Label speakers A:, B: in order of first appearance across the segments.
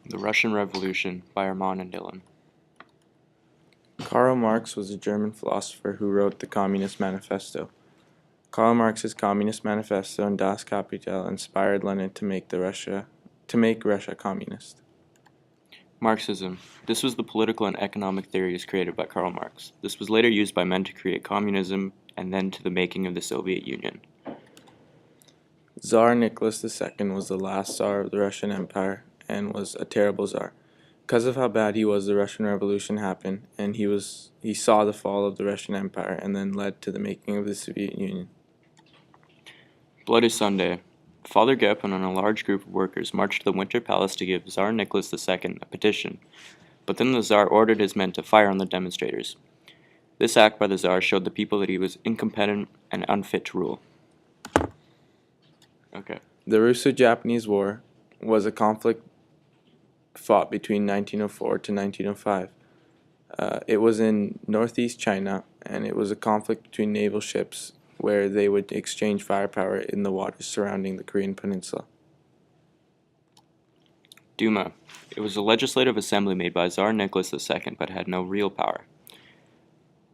A: The Russian Revolution by Armaan and Dylan.
B: Karl Marx was a German philosopher who wrote the Communist Manifesto. Karl Marx's Communist Manifesto and Das Kapital inspired Lenin to make Russia communist.
A: Marxism. This was the political and economic theories created by Karl Marx. This was later used by men to create communism and then to the making of the Soviet Union.
B: Tsar Nicholas II was the last Tsar of the Russian Empire and was a terrible Tsar. Because of how bad he was, the Russian Revolution happened, and he saw the fall of the Russian Empire and then led to the making of the Soviet Union.
A: Bloody Sunday. Father Gepin and a large group of workers marched to the Winter Palace to give Tsar Nicholas II a petition, but then the Tsar ordered his men to fire on the demonstrators. This act by the Tsar showed the people that he was incompetent and unfit to rule. Okay.
B: The Russo-Japanese War was a conflict fought between 1904 to 1905. It was in northeast China, and it was a conflict between naval ships where they would exchange firepower in the waters surrounding the Korean peninsula.
A: Duma. It was a legislative assembly made by Tsar Nicholas II but had no real power.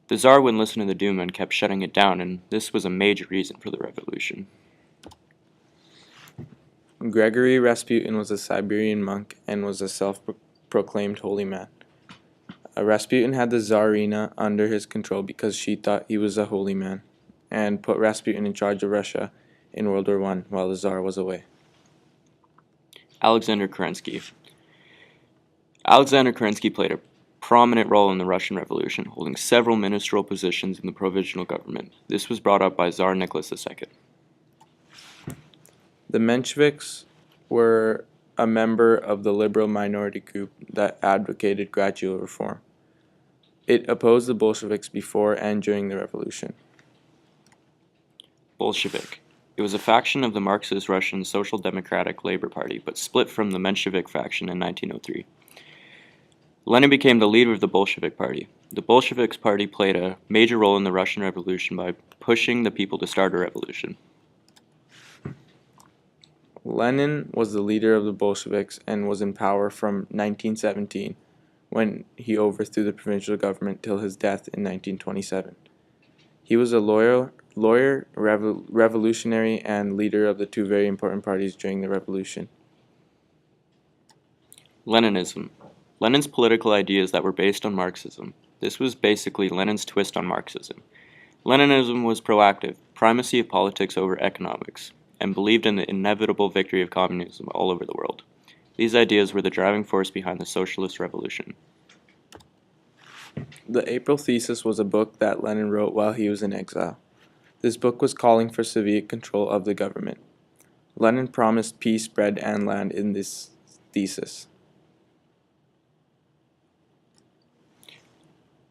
A: The Tsar wouldn't listen to the Duma and kept shutting it down, and this was a major reason for the revolution.
B: Gregory Rasputin was a Siberian monk and was a self-proclaimed holy man. Rasputin had the Tsarina under his control because she thought he was a holy man, and put Rasputin in charge of Russia in World War I while the Tsar was away.
A: Alexander Kerensky. Alexander Kerensky played a prominent role in the Russian Revolution, holding several ministerial positions in the provisional government. This was brought up by Tsar Nicholas II.
B: The Mensheviks were a member of the liberal minority group that advocated gradual reform. It opposed the Bolsheviks before and during the revolution.
A: Bolshevik. It was a faction of the Marxist Russian Social Democratic Labor Party, but split from the Menshevik faction in 1903. Lenin became the leader of the Bolshevik Party. The Bolsheviks Party played a major role in the Russian Revolution by pushing the people to start a revolution.
B: Lenin was the leader of the Bolsheviks and was in power from 1917, when he overthrew the provincial government, till his death in 1927. He was a revolutionary, and leader of the two very important parties during the revolution.
A: Leninism. Lenin's political ideas that were based on Marxism. This was basically Lenin's twist on Marxism. Leninism was proactive, primacy of politics over economics, and believed in the inevitable victory of communism all over the world. These ideas were the driving force behind the socialist revolution.
B: The April Thesis was a book that Lenin wrote while he was in exile. This book was calling for Soviet control of the government. Lenin promised peace, bread, and land in this thesis.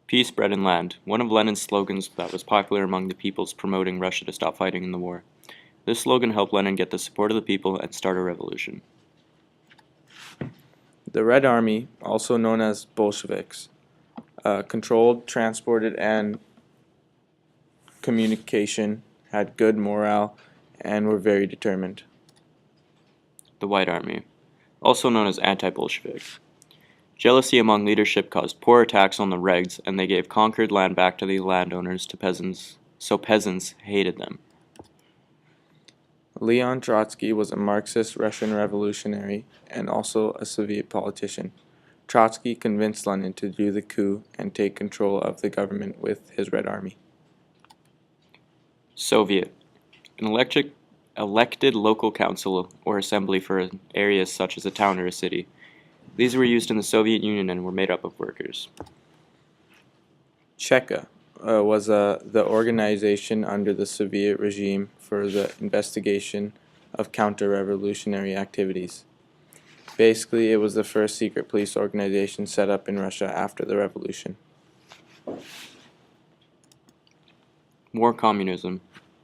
A: Peace, bread, and land, one of Lenin's slogans that was popular among the peoples promoting Russia to stop fighting in the war. This slogan helped Lenin get the support of the people and start a revolution.
B: The Red Army, also known as Bolsheviks, controlled, transported, and communication, had good morale, and were very determined.
A: The White Army, also known as anti-Bolshevik. Jealousy among leadership caused poor attacks on the Reds, and they gave conquered land back to the landowners to peasants, so peasants hated them.
B: Leon Trotsky was a Marxist Russian revolutionary and also a Soviet politician. Trotsky convinced Lenin to do the coup and take control of the government with his Red Army.
A: Soviet, an elected local council or assembly for areas such as a town or a city. These were used in the Soviet Union and were made up of workers.
B: Cheka was the organization under the Soviet regime for the investigation of counter-revolutionary activities. Basically, it was the first secret police organization set up in Russia after the revolution.
A: War communism,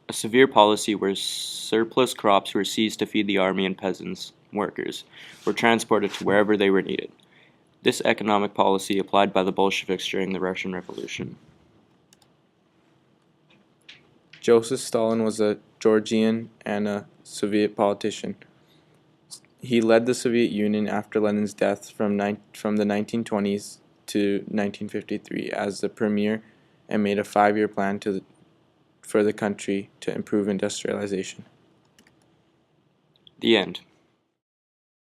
A: a severe policy where surplus crops were seized to feed the army, and peasants, workers, were transported to wherever they were needed. This economic policy applied by the Bolsheviks during the Russian Revolution.
B: Joseph Stalin was a Georgian and a Soviet politician. He led the Soviet Union after Lenin's death from the 1920s to 1953 as the premier and made a 5-year plan for the country to improve industrialization.
A: The end.